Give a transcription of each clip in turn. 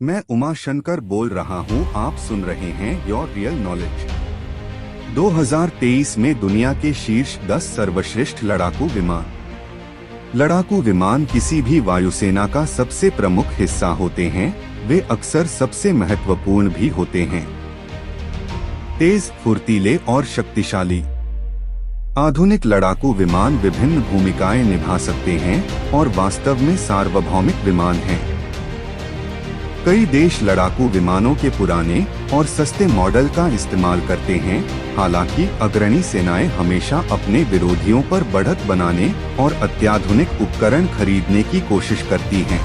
मैं उमा शंकर बोल रहा हूँ। आप सुन रहे हैं योर रियल नॉलेज। 2023 में दुनिया के शीर्ष 10 सर्वश्रेष्ठ लड़ाकू विमान। लड़ाकू विमान किसी भी वायुसेना का सबसे प्रमुख हिस्सा होते हैं। वे अक्सर सबसे महत्वपूर्ण भी होते हैं। तेज, फुर्तीले और शक्तिशाली। आधुनिक लड़ाकू विमान विभिन्न भूमिकाएं निभा सकते हैं और वास्तव में सार्वभौमिक विमान हैं। कई देश लड़ाकू विमानों के पुराने और सस्ते मॉडल का इस्तेमाल करते हैं। हालांकि अग्रणी सेनाएं हमेशा अपने विरोधियों पर बढ़त बनाने और अत्याधुनिक उपकरण खरीदने की कोशिश करती हैं।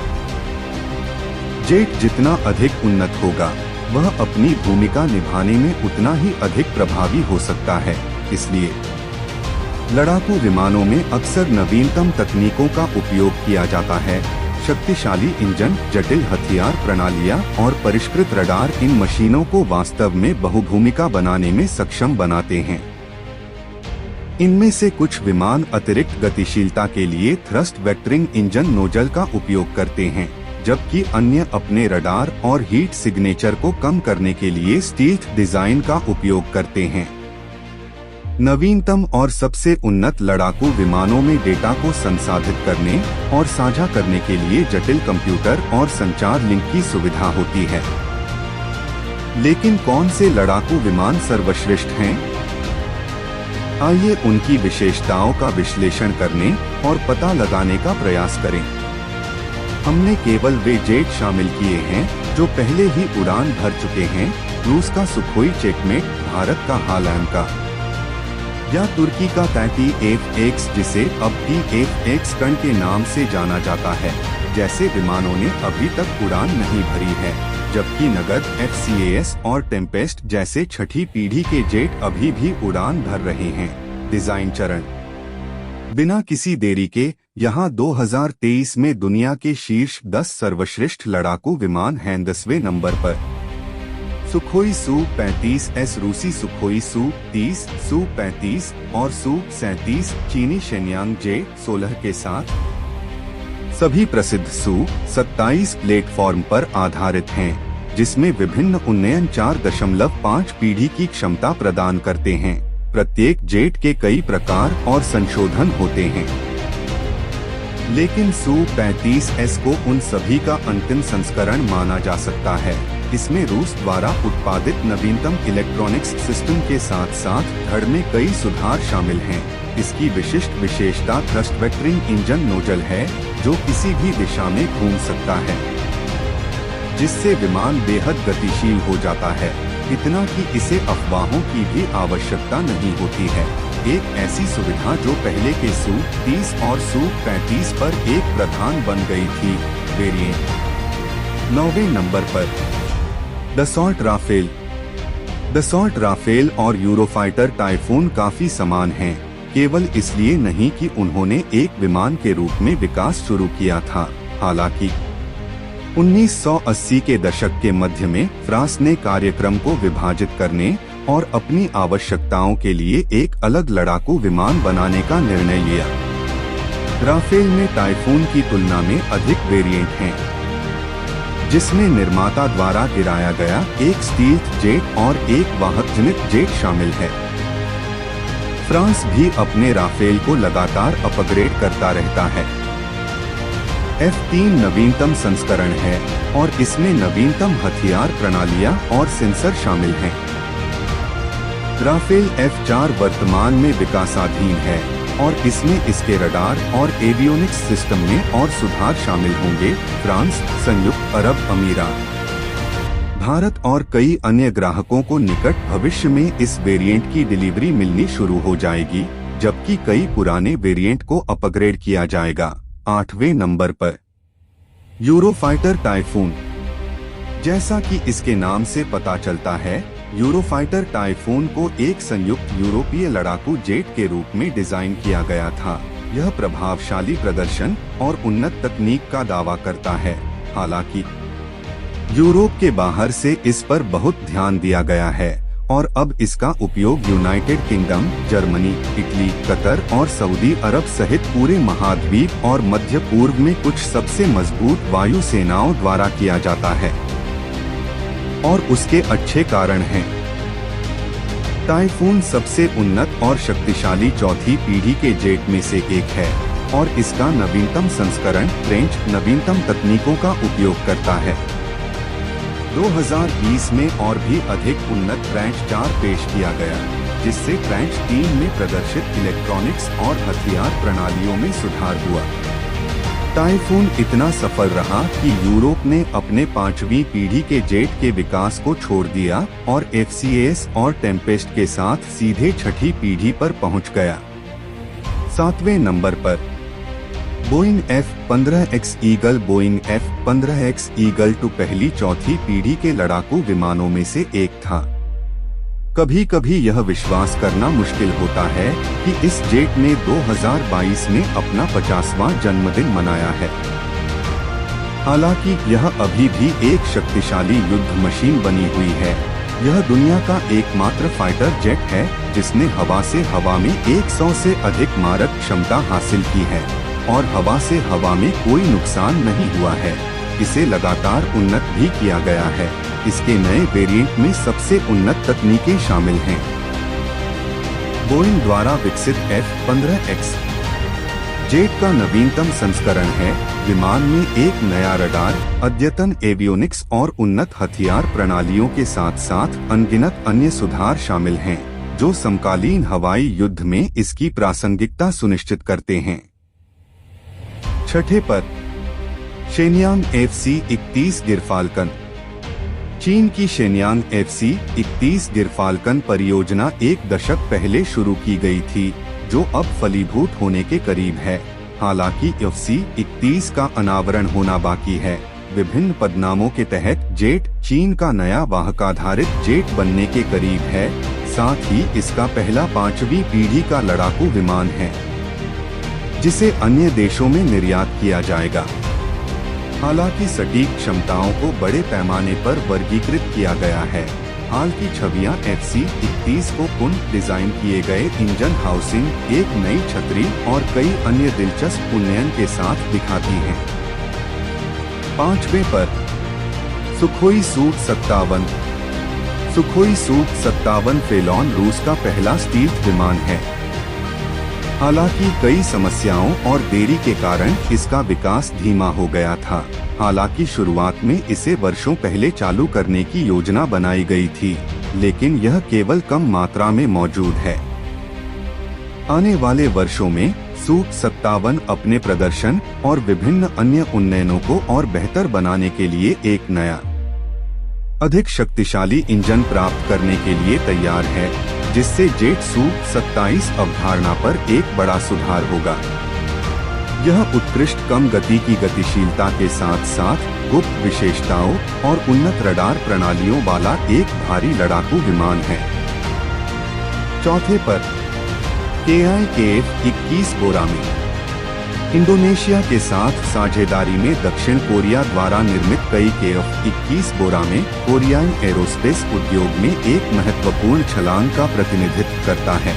जेट जितना अधिक उन्नत होगा, वह अपनी भूमिका निभाने में उतना ही अधिक प्रभावी हो सकता है। इसलिए लड़ाकू विमानों में अक्सर नवीनतम तकनीकों का उपयोग किया जाता है। शक्तिशाली इंजन, जटिल हथियार प्रणालियां और परिष्कृत रडार इन मशीनों को वास्तव में बहुभूमिका बनाने में सक्षम बनाते हैं। इनमें से कुछ विमान अतिरिक्त गतिशीलता के लिए थ्रस्ट वेक्टरिंग इंजन नोजल का उपयोग करते हैं, जबकि अन्य अपने रडार और हीट सिग्नेचर को कम करने के लिए स्टील्थ डिजाइन का उपयोग करते हैं। नवीनतम और सबसे उन्नत लड़ाकू विमानों में डेटा को संसाधित करने और साझा करने के लिए जटिल कंप्यूटर और संचार लिंक की सुविधा होती है। लेकिन कौन से लड़ाकू विमान सर्वश्रेष्ठ हैं? आइए उनकी विशेषताओं का विश्लेषण करने और पता लगाने का प्रयास करें। हमने केवल वे जेट शामिल किए हैं जो पहले ही उड़ान भर चुके हैं। रूस का सुखोई चेकमेट, भारत का हालैंड का, या तुर्की का TF-X, जिसे अब TF-X कर्ण के नाम से जाना जाता है, जैसे विमानों ने अभी तक उड़ान नहीं भरी है। जबकि नगद, FCAS और टेम्पेस्ट जैसे छठी पीढ़ी के जेट अभी भी उड़ान भर रहे हैं। डिजाइन चरण। बिना किसी देरी के यहाँ 2023 में दुनिया के शीर्ष 10 सर्वश्रेष्ठ लड़ाकू विमान हैं। 10वें नंबर पर सुखोई Su-35S, रूसी सुखोई Su-30, Su-35 और Su-37 चीनी शेनयांग J-16 के साथ। सभी प्रसिद्ध Su-27 प्लेटफॉर्म पर आधारित हैं, जिसमें विभिन्न उन्नयन 4.5 पीढ़ी की क्षमता प्रदान करते हैं। प्रत्येक जेट के कई प्रकार और संशोधन होते हैं, लेकिन Su-35S को उन सभी का अंतिम संस्करण माना जा सकता है। इसमें रूस द्वारा उत्पादित नवीनतम इलेक्ट्रॉनिक्स सिस्टम के साथ साथ धड़ में कई सुधार शामिल हैं। इसकी विशिष्ट विशेषता थ्रस्ट वेक्टरिंग इंजन नोजल है, जो किसी भी दिशा में घूम सकता है, जिससे विमान बेहद गतिशील हो जाता है। इतना कि इसे अफवाहों की भी आवश्यकता नहीं होती है। एक ऐसी सुविधा जो पहले के Su-30 और Su-35 पर एक प्रधान बन गई थी। वेरिएंट। 9वें नंबर पर दसॉल्ट राफेल। दसॉल्ट राफेल और यूरोफाइटर टाइफून काफी समान हैं, केवल इसलिए नहीं कि उन्होंने एक विमान के रूप में विकास शुरू किया था। हालांकि 1980 के दशक के मध्य में फ्रांस ने कार्यक्रम को विभाजित करने और अपनी आवश्यकताओं के लिए एक अलग लड़ाकू विमान बनाने का निर्णय लिया। राफेल में टाइफून की तुलना में अधिक वेरिएंट हैं, जिसमें निर्माता द्वारा गिराया गया एक स्टील्थ जेट और एक वाहक जनित जेट शामिल है। फ्रांस भी अपने राफेल को लगातार अपग्रेड करता रहता है। F-3 नवीनतम संस्करण है और इसमें नवीनतम हथियार प्रणालियां और सेंसर शामिल हैं। राफेल F-4 वर्तमान में विकासाधीन है और इसमें इसके रडार और एवियोनिक्स सिस्टम में और सुधार शामिल होंगे। फ्रांस, संयुक्त अरब अमीरात, भारत और कई अन्य ग्राहकों को निकट भविष्य में इस वेरिएंट की डिलीवरी मिलनी शुरू हो जाएगी, जबकि कई पुराने वेरिएंट को अपग्रेड किया जाएगा। 8वें नंबर पर यूरोफाइटर टाइफून। जैसा कि इसके नाम से पता चलता है, यूरोफाइटर टाइफून को एक संयुक्त यूरोपीय लड़ाकू जेट के रूप में डिजाइन किया गया था। यह प्रभावशाली प्रदर्शन और उन्नत तकनीक का दावा करता है। हालांकि यूरोप के बाहर से इस पर बहुत ध्यान दिया गया है और अब इसका उपयोग United kingdom, Germany, Italy, Qatar और सऊदी अरब सहित पूरे महाद्वीप और मध्य पूर्व में कुछ सबसे मजबूत वायु सेनाओं द्वारा किया जाता है। और उसके अच्छे कारण हैं। टाइफून सबसे उन्नत और शक्तिशाली चौथी पीढ़ी के जेट में से एक है और इसका नवीनतम संस्करण फ्रेंच नवीनतम तकनीकों का उपयोग करता है। 2020 में और भी अधिक उन्नत ट्रैंच 4 पेश किया गया, जिससे ट्रैंच 3 में प्रदर्शित इलेक्ट्रॉनिक्स और हथियार प्रणालियों में सुधार हुआ। टाइफून इतना सफल रहा कि यूरोप ने अपने 5वीं पीढ़ी के जेट के विकास को छोड़ दिया और FCAS और टेम्पेस्ट के साथ सीधे छठी पीढ़ी पर पहुंच गया। 7वें नंबर पर Boeing F-15X eagle. Boeing F-15X eagle 2 पहली चौथी पीढ़ी के लड़ाकू विमानों में से एक था। कभी कभी यह विश्वास करना मुश्किल होता है कि इस जेट ने 2022 में अपना 50वां जन्मदिन मनाया है। हालांकि यह अभी भी एक शक्तिशाली युद्ध मशीन बनी हुई है। यह दुनिया का एकमात्र फाइटर जेट है जिसने हवा से हवा में 100 से अधिक मारक क्षमता हासिल की है और हवा से हवा में कोई नुकसान नहीं हुआ है। इसे लगातार उन्नत भी किया गया है। इसके नए वेरिएंट में सबसे उन्नत तकनीकें शामिल हैं। बोइंग द्वारा विकसित F-15X जेट का नवीनतम संस्करण है। विमान में एक नया रडार, अद्यतन एवियोनिक्स और उन्नत हथियार प्रणालियों के साथ साथ अनगिनत अन्य सुधार शामिल हैं, जो समकालीन हवाई युद्ध में इसकी प्रासंगिकता सुनिश्चित करते हैं। छठे पर शेनयांग FC-31 गिरफाल्कन। चीन की शेनयांग FC-31 गिरफाल्कन परियोजना 1 दशक पहले शुरू की गई थी, जो अब फलीभूत होने के करीब है। हालांकि FC-31 का अनावरण होना बाकी है। विभिन्न पदनामों के तहत जेट चीन का नया वाहकाधारित जेट बनने के करीब है। साथ ही इसका पहला 5वीं पीढ़ी का लड़ाकू विमान है, जिसे अन्य देशों में निर्यात किया जाएगा। हालांकि सटीक क्षमताओं को बड़े पैमाने पर वर्गीकृत किया गया है। हाल की छवियां FC-31 को पुनः डिजाइन किए गए इंजन हाउसिंग, एक नई छतरी और कई अन्य दिलचस्प उन्नयन के साथ दिखाती हैं। 5वें पर सुखोई Su-57। सुखोई Su-57 फेलोन रूस का पहला स्टील्थ विमान है। हालांकि कई समस्याओं और देरी के कारण इसका विकास धीमा हो गया था। हालांकि शुरुआत में इसे वर्षों पहले चालू करने की योजना बनाई गई थी, लेकिन यह केवल कम मात्रा में मौजूद है। आने वाले वर्षों में Su-57 अपने प्रदर्शन और विभिन्न अन्य उन्नयनों को और बेहतर बनाने के लिए एक नया, अधिक शक्तिशाली इंजन प्राप्त करने के लिए तैयार है, जिससे जेट Su-27 अवधारणा पर एक बड़ा सुधार होगा। यह उत्कृष्ट कम गति की गतिशीलता के साथ साथ गुप्त विशेषताओं और उन्नत रडार प्रणालियों वाला एक भारी लड़ाकू विमान है। चौथे पर KI-KF-21 बोरामी। इंडोनेशिया के साथ साझेदारी में दक्षिण कोरिया द्वारा निर्मित कई KF-21 बोरामे कोरियाई एरोस्पेस उद्योग में एक महत्वपूर्ण छलांग का प्रतिनिधित्व करता है।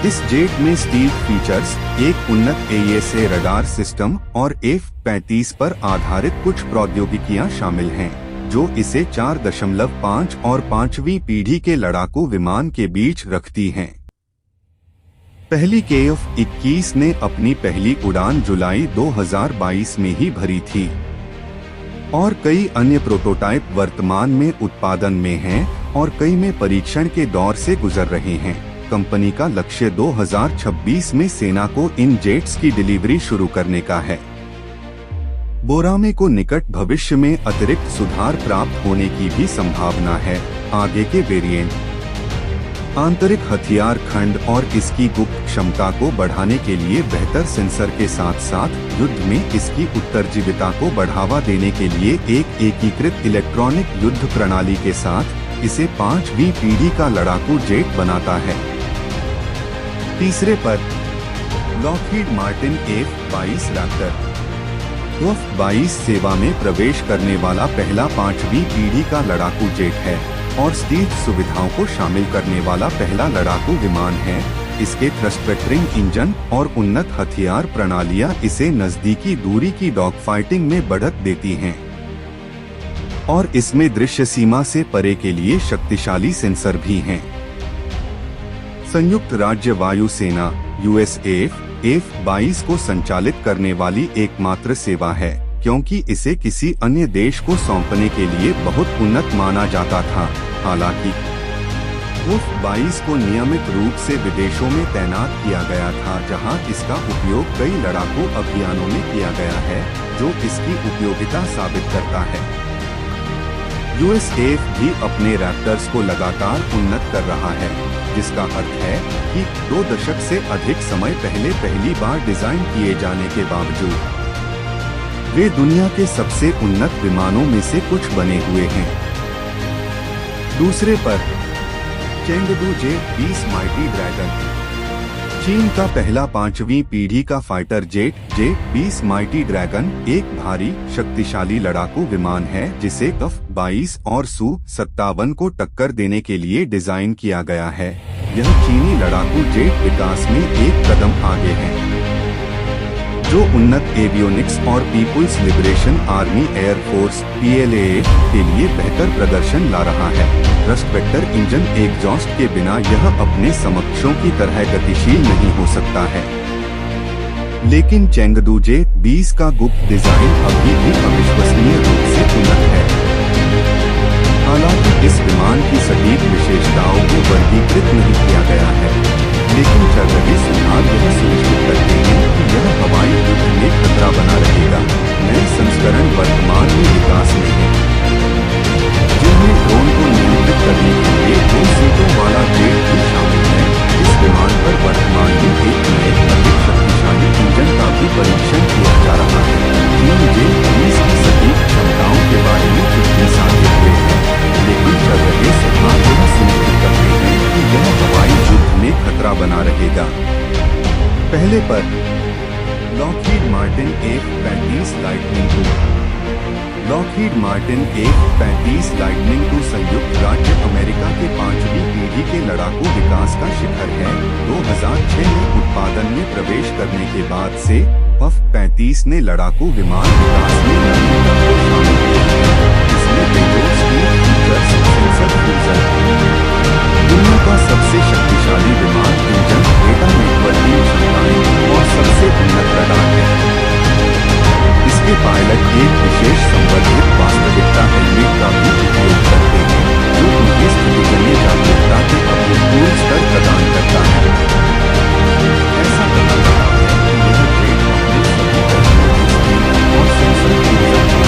इस जेट में स्टील फीचर्स, एक उन्नत AESA रडार सिस्टम और F-35 पर आधारित कुछ प्रौद्योगिकियां शामिल हैं, जो इसे 4.5 और 5वीं पीढ़ी के लड़ाकू विमान के बीच रखती हैं। पहली KF-21 ने अपनी पहली उड़ान जुलाई 2022 में ही भरी थी और कई अन्य प्रोटोटाइप वर्तमान में उत्पादन में हैं और कई में परीक्षण के दौर से गुजर रहे हैं। कंपनी का लक्ष्य 2026 में सेना को इन जेट्स की डिलीवरी शुरू करने का है। बोरामे को निकट भविष्य में अतिरिक्त सुधार प्राप्त होने की भी संभावना है। आगे के वेरिएंट आंतरिक हथियार खंड और इसकी गुप्त क्षमता को बढ़ाने के लिए बेहतर सेंसर के साथ साथ युद्ध में इसकी उत्तरजीविता को बढ़ावा देने के लिए एक एकीकृत इलेक्ट्रॉनिक युद्ध प्रणाली के साथ इसे 5वीं पीढ़ी का लड़ाकू जेट बनाता है। तीसरे पर Lockheed Martin F-22 Raptor. F-22 सेवा में प्रवेश करने वाला पहला 5वीं पीढ़ी का लड़ाकू जेट है और स्टील्थ सुविधाओं को शामिल करने वाला पहला लड़ाकू विमान है। इसके थ्रस्ट वेक्टरिंग इंजन और उन्नत हथियार प्रणालियां इसे नजदीकी दूरी की डॉग फाइटिंग में बढ़त देती हैं। और इसमें दृश्य सीमा से परे के लिए शक्तिशाली सेंसर भी हैं। संयुक्त राज्य वायुसेना USAF F-22 को संचालित करने वाली एकमात्र सेवा है, क्योंकि इसे किसी अन्य देश को सौंपने के लिए बहुत उन्नत माना जाता था। हालांकि F-22 को नियमित रूप से विदेशों में तैनात किया गया था, जहां इसका उपयोग कई लड़ाकू अभियानों में किया गया है, जो इसकी उपयोगिता साबित करता है। USAF भी अपने रैप्टर्स को लगातार उन्नत कर रहा है, जिसका अर्थ है कि 2 दशक से अधिक समय पहले पहली बार डिजाइन किए जाने के बावजूद वे दुनिया के सबसे उन्नत विमानों में से कुछ बने हुए हैं। दूसरे पर चेंगडू J-20 माइटी ड्रैगन चीन का पहला 5वीं पीढ़ी का fighter jet J-20 mighty dragon एक भारी शक्तिशाली लड़ाकू विमान है, जिसे F-22 और Su-57 को टक्कर देने के लिए डिजाइन किया गया है। यह चीनी लड़ाकू जेट विकास में एक कदम आगे है, जो उन्नत एवियोनिक्स और People's Liberation Army Air Force PLA के लिए बेहतर प्रदर्शन ला रहा है। थ्रस्ट वेक्टर इंजन एग्जॉस्ट के बिना यह अपने समकक्षों की तरह गतिशील नहीं हो सकता है, लेकिन चेंगडू J-20 का गुप्त डिजाइन अभी भी अविश्वसनीय रूप से उन्नत है। हालांकि इस विमान की सटीक विशेषताओं को वर्गीकृत नहीं किया गया है, लेकिन चल रहे सुधार यह सुनिश्चित करते हैं कि यह हवाई युद्ध में खतरा बना रहेगा। नए संस्करण वर्तमान में विकास में हैं, जिनमें ड्रोन को नियंत्रित करने के लिए 2 सीटों वाला जेट भी शामिल है। इस विमान पर वर्तमान में एक नए अधिक शक्तिशाली इंजन का भी परीक्षण किया जा रहा है। चीन J-20 की सटीक क्षमताओं के बारे में चिट्ठी साझे हुए हैं, लेकिन चल रहे सुधार यह सुनिश्चित करते हैं कि यह हवाई युद्ध में खतरा बना रहेगा। पहले पर Lockheed Martin F-35 lightning II Lockheed Martin F-35 lightning II संयुक्त राज्य अमेरिका के 5वीं पीढ़ी के लड़ाकू विकास का शिखर है। 2006 में उत्पादन में प्रवेश करने के बाद से F-35 ने लड़ाकू विमान विकास में नवीनतम को शामिल किया है, जिसमें बेजोड़ स्पीड फीचर्स, सेंसर फ्यूजन, दुनिया का सबसे शक्तिशाली विमान इंजन, डेटा नेटवर्किंग क्षमताएं और सबसे उन्नत रडार है। इसके पायलट एक विशेष संवर्धित वास्तविकता हेलमेट का भी उपयोग करते हैं, जो उनकी स्थितिजन्य जागरूकता के अभूतपूर्व स्तर प्रदान करता है। ऐसा कहा जाता है कि यह जेट अपने सभी टेक्नोलॉजी और सेंसर फ्यूजन को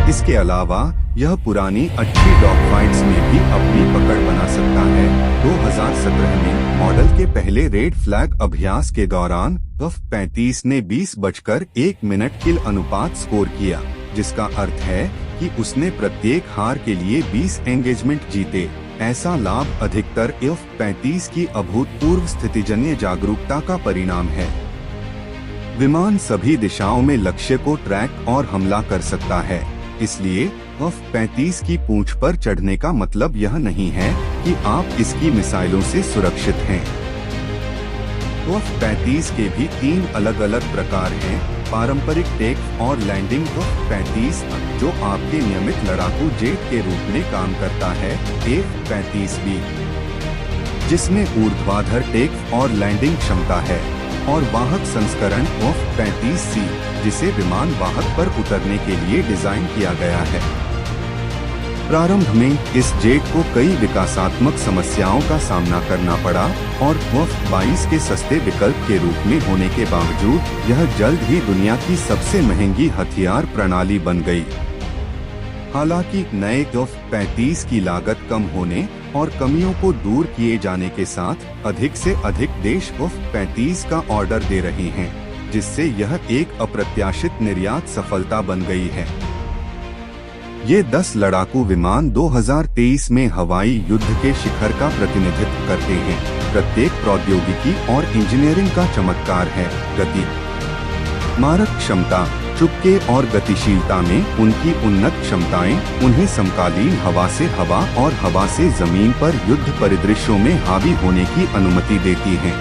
इसके अलावा यह पुरानी अच्छी डॉग फाइट्स में भी अपनी पकड़ बना सकता है। 2017 में मॉडल के पहले रेड फ्लैग अभ्यास के दौरान F-35 ने 20:01 किल अनुपात स्कोर किया, जिसका अर्थ है कि उसने प्रत्येक हार के लिए 20 एंगेजमेंट जीते। ऐसा लाभ अधिकतर F-35 की अभूतपूर्व स्थितिजन्य जागरूकता का परिणाम है। विमान सभी दिशाओं में लक्ष्य को ट्रैक और हमला कर सकता है, इसलिए F-35 की पूंछ पर चढ़ने का मतलब यह नहीं है कि आप इसकी मिसाइलों से सुरक्षित हैं। F-35 के भी 3 अलग अलग प्रकार हैं। पारंपरिक टेक और लैंडिंग F-35, जो आपके नियमित लड़ाकू जेट के रूप में काम करता है, F-35B, जिसमें ऊर्ध्वाधर टेक और लैंडिंग क्षमता है, और वाहक संस्करण F-35C, जिसे विमान वाहक पर उतरने के लिए डिजाइन किया गया है। प्रारंभ में इस जेट को कई विकासात्मक समस्याओं का सामना करना पड़ा, और F-22 के सस्ते विकल्प के रूप में होने के बावजूद यह जल्द ही दुनिया की सबसे महंगी हथियार प्रणाली बन गई। हालांकि नए F-35 की लागत कम होने और कमियों को दूर किए जाने के साथ अधिक से अधिक देश F-35 का ऑर्डर दे रहे हैं, जिससे यह एक अप्रत्याशित निर्यात सफलता बन गई है। ये 10 लड़ाकू विमान 2023 में हवाई युद्ध के शिखर का प्रतिनिधित्व करते हैं। प्रत्येक प्रौद्योगिकी और इंजीनियरिंग का चमत्कार है। गति, मारक क्षमता, चुपके और गतिशीलता में उनकी उन्नत क्षमताएं उन्हें समकालीन हवा से हवा और हवा से जमीन पर युद्ध परिदृश्यों में हावी होने की अनुमति देती हैं।